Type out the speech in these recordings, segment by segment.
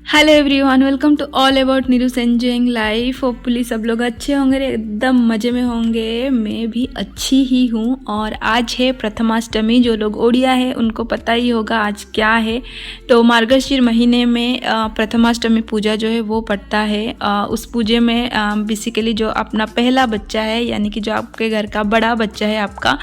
Hello everyone, welcome to all about Neeru's enjoying life. Hopefully सब लोग अच्छे होंगे, एकदम मज़े में होंगे। मैं भी अच्छी ही हूँ। और आज है प्रथमाष्टमी। जो लोग ओडिया है उनको पता ही होगा आज क्या है। तो मार्गशीर महीने में प्रथमाष्टमी पूजा जो है वो पड़ता है। उस पूजे में बेसिकली जो अपना पहला बच्चा है, यानी कि जो आपके घर का बड़ा बच्चा है आपका,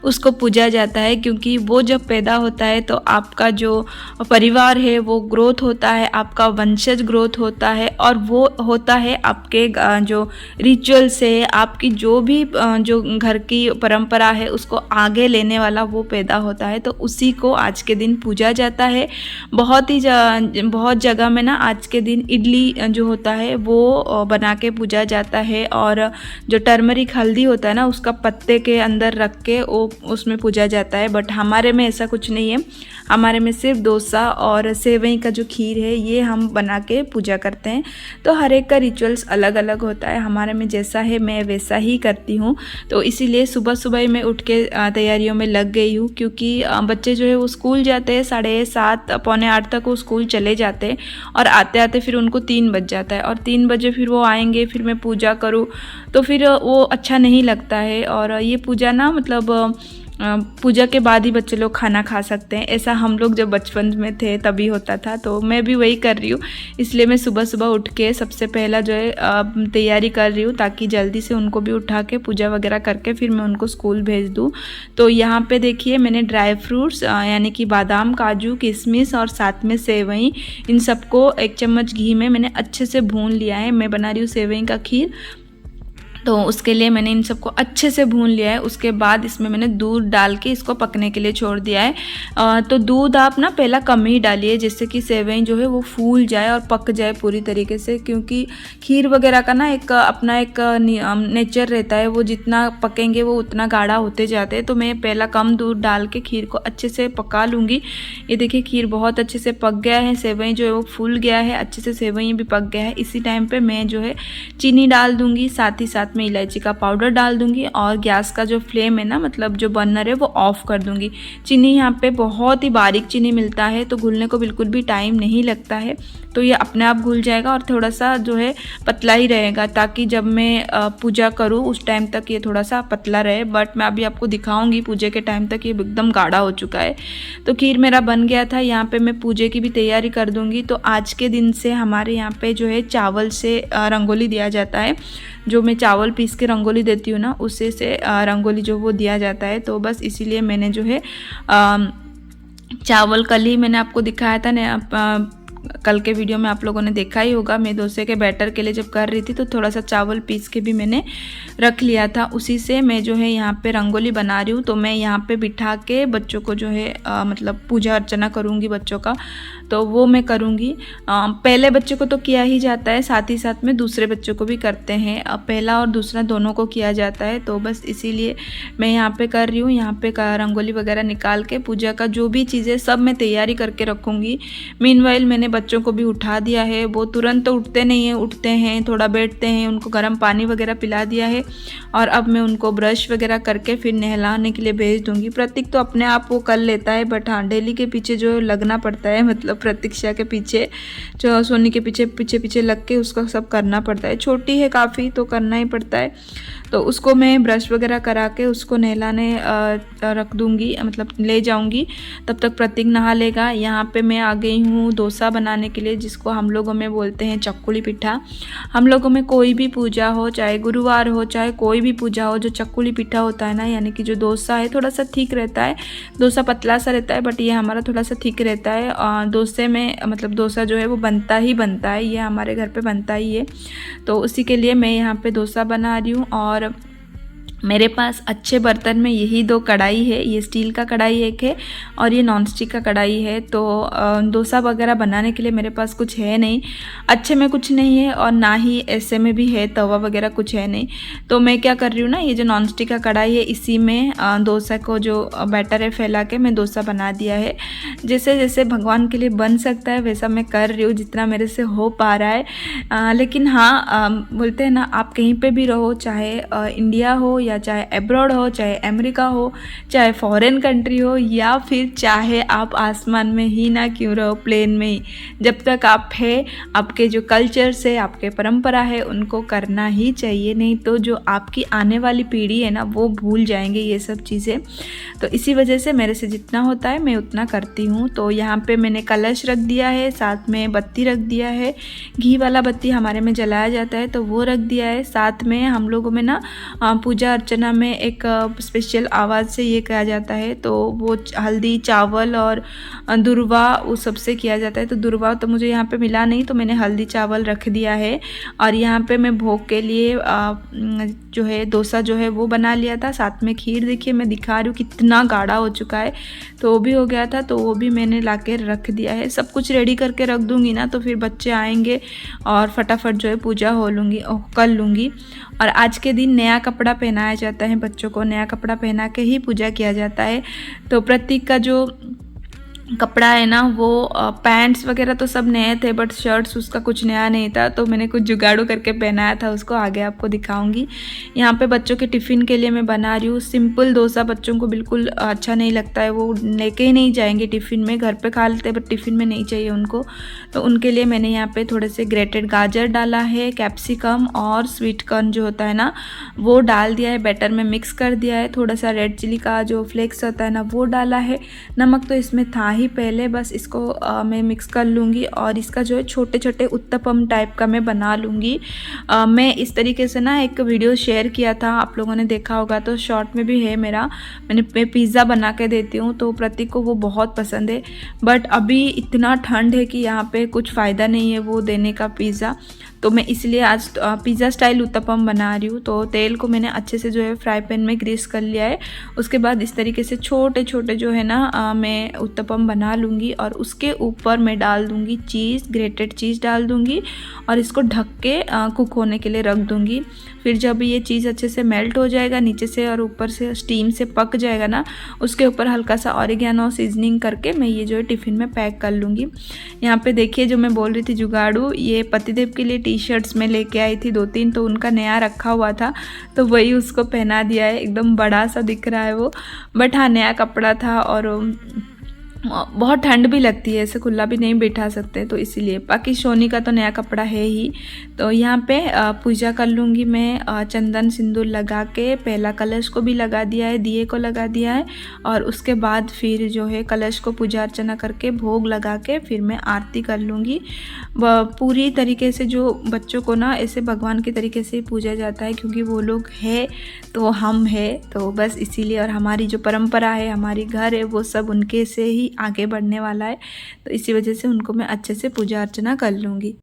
उसको पूजा जाता है। क्योंकि वो जब पैदा होता है तो आपका जो परिवार है वो ग्रोथ होता है, आपका वंशज ग्रोथ होता है, और वो होता है आपके जो रिचुअल्स है, आपकी जो भी जो घर की परंपरा है उसको आगे लेने वाला वो पैदा होता है। तो उसी को आज के दिन पूजा जाता है। बहुत जगह में ना आज के दिन इडली जो होता है वो बना के पूजा जाता है। और जो टर्मरिक हल्दी होता है ना, उसका पत्ते के अंदर रख के वो उसमें पूजा जाता है। बट हमारे में ऐसा कुछ नहीं है। हमारे में सिर्फ डोसा और सेवई का जो खीर है ये हम बना के पूजा करते हैं। तो हर एक का रिचुअल्स अलग अलग होता है। हमारे में जैसा है मैं वैसा ही करती हूँ। तो इसीलिए सुबह सुबह ही मैं उठ के तैयारियों में लग गई हूँ। क्योंकि बच्चे जो है वो स्कूल जाते हैं, 7:30 पौने 8 तक वो स्कूल चले जाते हैं। और आते आते फिर उनको 3 बज जाता है। और 3 बजे फिर वो आएंगे, फिर मैं पूजा करूँ तो फिर वो अच्छा नहीं लगता है। और ये पूजा ना मतलब पूजा के बाद ही बच्चे लोग खाना खा सकते हैं। ऐसा हम लोग जब बचपन में थे तभी होता था। तो मैं भी वही कर रही हूँ। इसलिए मैं सुबह सुबह उठ के सबसे पहला जो है तैयारी कर रही हूँ, ताकि जल्दी से उनको भी उठा के पूजा वगैरह करके फिर मैं उनको स्कूल भेज दूँ। तो यहाँ पे देखिए मैंने ड्राई फ्रूट्स यानी कि बादाम, काजू, किशमिश और साथ में सेवई, इन सबको 1 चम्मच घी में मैंने अच्छे से भून लिया है। मैं बना रही हूँ सेवई का खीर, तो उसके लिए मैंने इन सबको अच्छे से भून लिया है। उसके बाद इसमें मैंने दूध डाल के इसको पकने के लिए छोड़ दिया है। तो दूध आप ना पहला कम ही डालिए, जिससे कि सेवई जो है वो फूल जाए और पक जाए पूरी तरीके से। क्योंकि खीर वगैरह का ना एक अपना एक नेचर रहता है, वो जितना पकेंगे वो उतना गाढ़ा होते जाते हैं। तो मैं पहला कम दूध डाल के खीर को अच्छे से पका लूँगी। ये देखिए खीर बहुत अच्छे से पक गया है, सेवई जो है वो फूल गया है, अच्छे से सेवई भी पक गया है। इसी टाइम पर मैं जो है चीनी डाल दूँगी, साथ ही साथ में इलायची का पाउडर डाल दूंगी। और गैस का जो फ्लेम है ना, मतलब जो बर्नर है, वो ऑफ कर दूंगी। चीनी यहाँ पे बहुत ही बारीक चीनी मिलता है, तो घुलने को बिल्कुल भी टाइम नहीं लगता है। तो ये अपने आप घुल जाएगा और थोड़ा सा जो है पतला ही रहेगा, ताकि जब मैं पूजा करूँ उस टाइम तक ये थोड़ा सा पतला रहे। बट मैं अभी आपको दिखाऊंगी पूजे के टाइम तक ये एकदम गाढ़ा हो चुका है। तो खीर मेरा बन गया था। यहाँ पे मैं पूजे की भी तैयारी कर दूंगी। तो आज के दिन से हमारे यहाँ पे जो है चावल से रंगोली दिया जाता है। जो मैं चावल पीस के रंगोली देती हूँ ना, उससे से रंगोली जो वो दिया जाता है। तो बस इसीलिए मैंने जो है चावल कल ही मैंने आपको दिखाया था। कल के वीडियो में आप लोगों ने देखा ही होगा। मैं डोसे के बैटर के लिए जब कर रही थी तो थोड़ा सा चावल पीस के भी मैंने रख लिया था। उसी से मैं जो है यहाँ पे रंगोली बना रही हूँ। तो मैं यहाँ पे बिठा के बच्चों को जो है मतलब पूजा अर्चना करूँगी बच्चों का, तो वो मैं करूँगी। पहले बच्चे को तो किया ही जाता है, साथ ही साथ में दूसरे बच्चों को भी करते हैं। पहला और दूसरा दोनों को किया जाता है। तो बस इसीलिए मैं यहाँ पे कर रही हूँ। यहाँ पे रंगोली वगैरह निकाल के पूजा का जो भी चीज़ें सब मैं तैयारी करके रखूँगी। मीनवाइल मैंने बच्चों को भी उठा दिया है। वो तुरंत तो उठते नहीं हैं, उठते हैं, थोड़ा बैठते हैं, उनको गर्म पानी वगैरह पिला दिया है। और अब मैं उनको ब्रश वगैरह करके फिर नहलाने के लिए भेज दूँगी। प्रतीक तो अपने आप वो कर लेता है, बट हाँ डेली के पीछे जो लगना पड़ता है, मतलब प्रतीक्षा के पीछे, जो सोनी के पीछे पीछे पीछे लग के उसका सब करना पड़ता है। छोटी है काफ़ी तो करना ही पड़ता है। तो उसको मैं ब्रश वगैरह करा के उसको नहलाने रख दूँगी, मतलब ले जाऊँगी। तब तक प्रतीक नहा लेगा। यहाँ पे मैं आ गई हूँ डोसा बनाने के लिए, जिसको हम लोगों में बोलते हैं चक्कुली पिठा। हम लोगों में कोई भी पूजा हो, चाहे गुरुवार हो, चाहे कोई भी पूजा हो, जो चक्कुली पिठा होता है ना, यानी कि जो डोसा है थोड़ा सा थिक रहता है। डोसा पतला सा रहता है, बट ये हमारा थोड़ा सा थिक रहता है। डोसे में मतलब डोसा जो है वो बनता ही बनता है, ये हमारे घर पे बनता ही है। तो उसी के लिए मैं यहाँ पे डोसा बना रही हूँ। और मेरे पास अच्छे बर्तन में यही 2 कढ़ाई है। ये स्टील का कढ़ाई एक है और ये नॉन स्टिक का कढ़ाई है। तो डोसा वगैरह बनाने के लिए मेरे पास कुछ है नहीं, अच्छे में कुछ नहीं है, और ना ही ऐसे में भी है तवा वगैरह कुछ है नहीं। तो मैं क्या कर रही हूँ ना, ये जो नॉन स्टिक का कढ़ाई है इसी में डोसा को जो बैटर है फैला के मैं डोसा बना दिया है। जैसे जैसे भगवान के लिए बन सकता है वैसा मैं कर रही हूँ, जितना मेरे से हो पा रहा है। लेकिन हाँ बोलते हैं ना, आप कहीं पर भी रहो, चाहे इंडिया हो या या चाहे अब्रॉड हो, चाहे अमेरिका हो, चाहे फॉरेन कंट्री हो, या फिर चाहे आप आसमान में ही ना क्यों रहो, प्लेन में ही, जब तक आप है आपके जो कल्चर से, आपके परंपरा है, उनको करना ही चाहिए। नहीं तो जो आपकी आने वाली पीढ़ी है ना वो भूल जाएंगे ये सब चीज़ें। तो इसी वजह से मेरे से जितना होता है मैं उतना करती हूँ। तो यहाँ पे मैंने कलश रख दिया है, साथ में बत्ती रख दिया है, घी वाला बत्ती हमारे में जलाया जाता है तो वो रख दिया है। साथ में हम लोगों में ना पूजा अर्चना में एक स्पेशल आवाज़ से ये कहा जाता है, तो वो हल्दी, चावल और दुर्वा वो सबसे किया जाता है। तो दुर्वा तो मुझे यहाँ पे मिला नहीं, तो मैंने हल्दी चावल रख दिया है। और यहाँ पे मैं भोग के लिए जो है डोसा जो है वो बना लिया था, साथ में खीर देखिए मैं दिखा रही हूँ कितना गाढ़ा हो चुका है, तो वो भी हो गया था, तो वो भी मैंने ला के रख दिया है। सब कुछ रेडी करके रख दूँगी ना तो फिर बच्चे आएंगे और फटाफट जो है पूजा कर लूँगी। और आज के दिन नया कपड़ा पहनाया जाता है, बच्चों को नया कपड़ा पहना के ही पूजा किया जाता है। तो प्रतीक का जो कपड़ा है ना वो पैंट्स वगैरह तो सब नए थे, बट शर्ट्स उसका कुछ नया नहीं था, तो मैंने कुछ जुगाड़ू करके पहनाया था उसको, आगे आपको दिखाऊंगी। यहाँ पे बच्चों के टिफ़िन के लिए मैं बना रही हूँ सिंपल डोसा। बच्चों को बिल्कुल अच्छा नहीं लगता है, वो लेके ही नहीं जाएंगे टिफ़िन में, घर पे खा लेते हैं बट टिफ़िन में नहीं चाहिए उनको। तो उनके लिए मैंने यहाँ पे थोड़े से ग्रेटेड गाजर डाला है, कैप्सिकम और स्वीट कॉर्न जो होता है ना वो डाल दिया है, बैटर में मिक्स कर दिया है। थोड़ा सा रेड चिली का जो फ्लेक्स होता है ना वो डाला है, नमक तो इसमें था ही पहले, बस इसको मैं मिक्स कर लूँगी। और इसका जो है छोटे छोटे उत्तपम टाइप का मैं बना लूँगी। मैं इस तरीके से ना एक वीडियो शेयर किया था, आप लोगों ने देखा होगा, तो शॉर्ट में भी है मेरा। मैं पिज़्ज़ा बना के देती हूँ तो प्रतीक को वो बहुत पसंद है, बट अभी इतना ठंड है कि यहाँ पे कुछ फ़ायदा नहीं है वो देने का पिज़्ज़ा, तो मैं इसलिए आज पिज़्ज़ा स्टाइल उत्तपम बना रही हूँ। तो तेल को मैंने अच्छे से जो है फ्राई पैन में ग्रीस कर लिया है। उसके बाद इस तरीके से छोटे छोटे जो है ना मैं उत्तपम बना लूँगी और उसके ऊपर मैं डाल दूँगी चीज़, ग्रेटेड चीज़ डाल दूँगी और इसको ढक के कुक होने के लिए रख दूँगी। फिर जब ये चीज़ अच्छे से मेल्ट हो जाएगा नीचे से और ऊपर से स्टीम से पक जाएगा ना, उसके ऊपर हल्का सा ऑरिगेनो सीजनिंग करके मैं ये जो है टिफ़िन में पैक कर लूँगी। यहाँ पे देखिए जो मैं बोल रही थी जुगाड़ू, ये पतिदेव के लिए टी शर्ट्स में लेके आई थी 2-3, तो उनका नया रखा हुआ था तो वही उसको पहना दिया है। एकदम बड़ा सा दिख रहा है वो, बट हाँ नया कपड़ा था और बहुत ठंड भी लगती है, ऐसे खुला भी नहीं बैठा सकते, तो इसीलिए। बाकी सोनी का तो नया कपड़ा है ही। तो यहाँ पे पूजा कर लूँगी मैं, चंदन सिंदूर लगा के पहला कलश को भी लगा दिया है, दिए को लगा दिया है, और उसके बाद फिर जो है कलश को पूजा अर्चना करके भोग लगा के फिर मैं आरती कर लूँगी। पूरी तरीके से जो बच्चों को ना ऐसे भगवान के तरीके से पूजा जाता है, क्योंकि वो लोग है तो हम है, तो बस इसीलिए। और हमारी जो परंपरा है, हमारी घर है, वो सब उनके से ही आगे बढ़ने वाला है, तो इसी वजह से उनको मैं अच्छे से पूजा अर्चना कर लूँगी।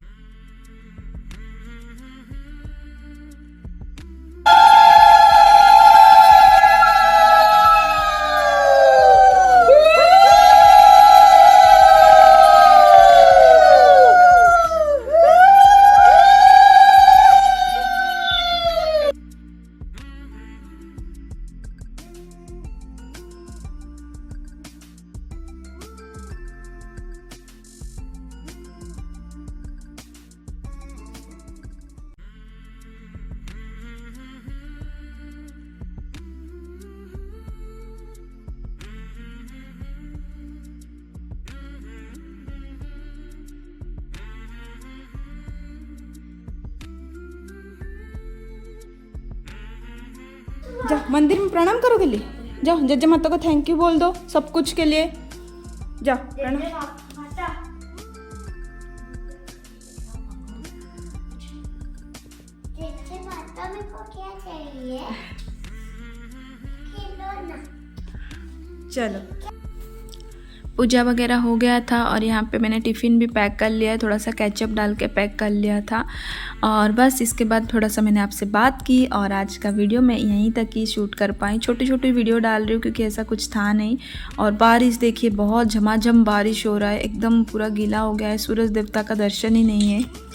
जा मंदिर में प्रणाम करो के लिए, जाओ जज्जा माता को थैंक यू बोल दो सब कुछ के लिए, जाओ प्रणाम। चलो पूजा वगैरह हो गया था और यहाँ पे मैंने टिफ़िन भी पैक कर लिया है, थोड़ा सा केचप डाल के पैक कर लिया था। और बस इसके बाद थोड़ा सा मैंने आपसे बात की और आज का वीडियो मैं यहीं तक ही शूट कर पाई। छोटी छोटी वीडियो डाल रही हूँ क्योंकि ऐसा कुछ था नहीं। और बारिश देखिए, बहुत झमाझम बारिश हो रहा है, एकदम पूरा गीला हो गया है, सूरज देवता का दर्शन ही नहीं है।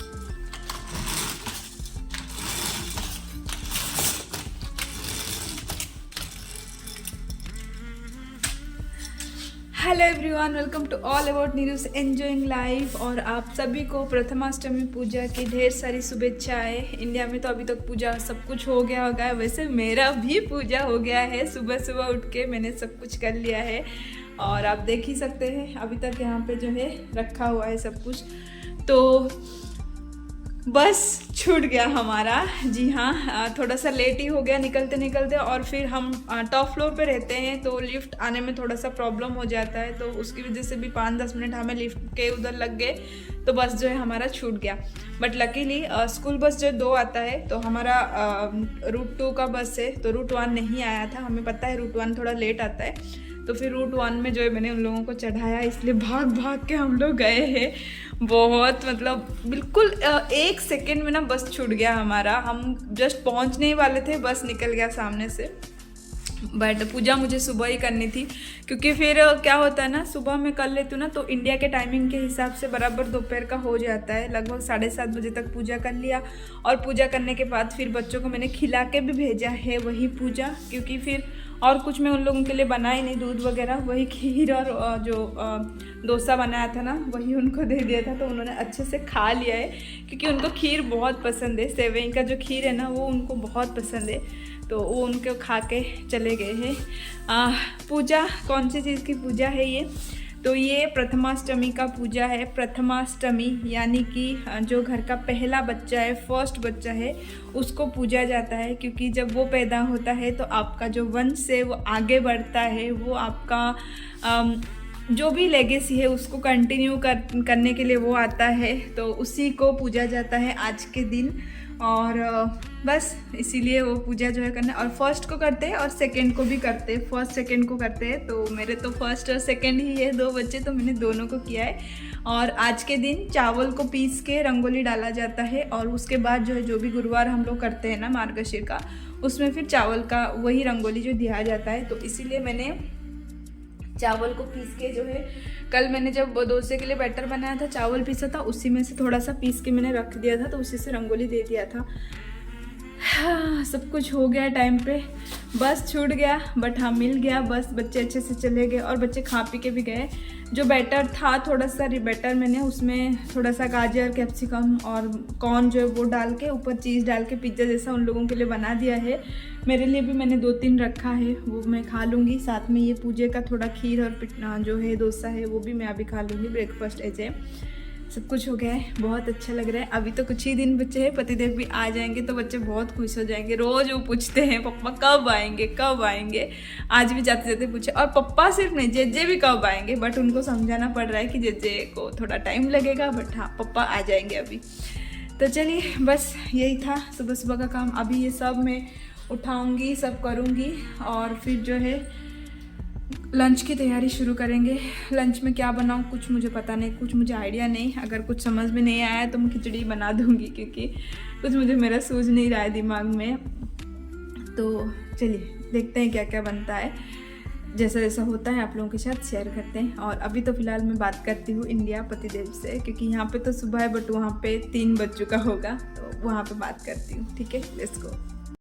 Hello everyone, everyone, welcome to all about Neeru's enjoying life. और आप सभी को प्रथमाष्टमी पूजा की ढेर सारी शुभेच्छाएं। इंडिया में तो अभी तक पूजा सब कुछ हो गया होगा, वैसे मेरा भी पूजा हो गया है। सुबह सुबह उठ के मैंने सब कुछ कर लिया है और आप देख ही सकते हैं अभी तक यहाँ पे जो है रखा हुआ है सब कुछ। तो बस छूट गया हमारा, जी हाँ, थोड़ा सा लेट ही हो गया निकलते निकलते। और फिर हम टॉप फ्लोर पे रहते हैं तो लिफ्ट आने में थोड़ा सा प्रॉब्लम हो जाता है, तो उसकी वजह से भी 5-10 मिनट हमें लिफ्ट के उधर लग गए, तो बस जो है हमारा छूट गया। बट लकीली स्कूल बस जो 2 आता है, तो हमारा रूट 2 का बस है, तो रूट 1 नहीं आया था। हमें पता है रूट 1 थोड़ा लेट आता है, तो फिर रूट 1 में जो है मैंने उन लोगों को चढ़ाया, इसलिए भाग भाग के हम लोग गए हैं। बहुत मतलब बिल्कुल 1 सेकेंड में ना बस छूट गया हमारा। हम जस्ट पहुंचने ही वाले थे, बस निकल गया सामने से। बट पूजा मुझे सुबह ही करनी थी, क्योंकि फिर क्या होता है ना, सुबह में कर लेती हूँ ना तो इंडिया के टाइमिंग के हिसाब से बराबर दोपहर का हो जाता है। लगभग 7:30 बजे तक पूजा कर लिया, और पूजा करने के बाद फिर बच्चों को मैंने खिला के भी भेजा है वही पूजा, क्योंकि फिर और कुछ मैं उन लोगों के लिए बनाई नहीं, दूध वगैरह, वही खीर और जो डोसा बनाया था ना वही उनको दे दिया था, तो उन्होंने अच्छे से खा लिया है, क्योंकि उनको खीर बहुत पसंद है। सेवई का जो खीर है ना वो उनको बहुत पसंद है, तो वो उनको खा के चले गए हैं। पूजा कौन सी चीज़ की पूजा है ये? तो ये प्रथमाष्टमी का पूजा है। प्रथमाष्टमी यानी कि जो घर का पहला बच्चा है, फर्स्ट बच्चा है, उसको पूजा जाता है, क्योंकि जब वो पैदा होता है तो आपका जो वंश है वो आगे बढ़ता है, वो आपका जो भी लेगेसी है उसको कंटिन्यू करने के लिए वो आता है, तो उसी को पूजा जाता है आज के दिन। और बस इसीलिए वो पूजा जो है करना, और फर्स्ट को करते हैं और सेकंड को भी करते हैं, फर्स्ट सेकंड को करते हैं। तो मेरे तो फर्स्ट और सेकंड ही है 2 बच्चे, तो मैंने दोनों को किया है। और आज के दिन चावल को पीस के रंगोली डाला जाता है, और उसके बाद जो है जो भी गुरुवार हम लोग करते हैं ना मार्गशीर का, उसमें फिर चावल का वही रंगोली जो दिया जाता है। तो इसीलिए मैंने चावल को पीस के जो है, कल मैंने जब डोसे के लिए बैटर बनाया था, चावल पीसा था, उसी में से थोड़ा सा पीस के मैंने रख दिया था, तो उसी से रंगोली दे दिया था। हाँ, सब कुछ हो गया टाइम पे, बस छूट गया, बट हाँ मिल गया बस। बच्चे अच्छे से चले गए और बच्चे खा पी के भी गए। जो बैटर था थोड़ा सा बैटर, मैंने उसमें थोड़ा सा गाजर, कैप्सिकम और कॉर्न जो है वो डाल के, ऊपर चीज़ डाल के पिज्ज़ा जैसा उन लोगों के लिए बना दिया है। मेरे लिए भी मैंने 2-3 रखा है, वो मैं खा लूँगी। साथ में ये पूजे का थोड़ा खीर और जो है डोसा है वो भी मैं अभी खा लूँगी, ब्रेकफास्ट ऐसे। सब कुछ हो गया है, बहुत अच्छा लग रहा है। अभी तो कुछ ही दिन बच्चे हैं, पतिदेव भी आ जाएंगे तो बच्चे बहुत खुश हो जाएंगे। रोज़ वो पूछते हैं पप्पा कब आएंगे कब आएंगे। आज भी जाते जाते पूछे, और पप्पा सिर्फ नहीं, जेजे भी कब आएंगे, बट उनको समझाना पड़ रहा है कि जेजे को थोड़ा टाइम लगेगा, बट हाँ पप्पा आ जाएंगे अभी। तो चलिए बस यही था सुबह सुबह का काम। अभी ये सब मैं उठाऊँगी, सब करूँगी, और फिर जो है लंच की तैयारी शुरू करेंगे। लंच में क्या बनाऊँ कुछ मुझे पता नहीं, कुछ मुझे आइडिया नहीं। अगर कुछ समझ में नहीं आया तो मैं खिचड़ी बना दूँगी, क्योंकि कुछ मुझे मेरा सूझ नहीं रहा है दिमाग में। तो चलिए देखते हैं क्या क्या बनता है, जैसा जैसा होता है आप लोगों के साथ शेयर करते हैं। और अभी तो फ़िलहाल मैं बात करती हूँ इंडिया पतिदेव से, क्योंकि यहाँ पे तो सुबह है, बट वहाँ पे 3 बज चुका होगा, तो वहाँ पे बात करती हूँ। ठीक है, लेट्स गो।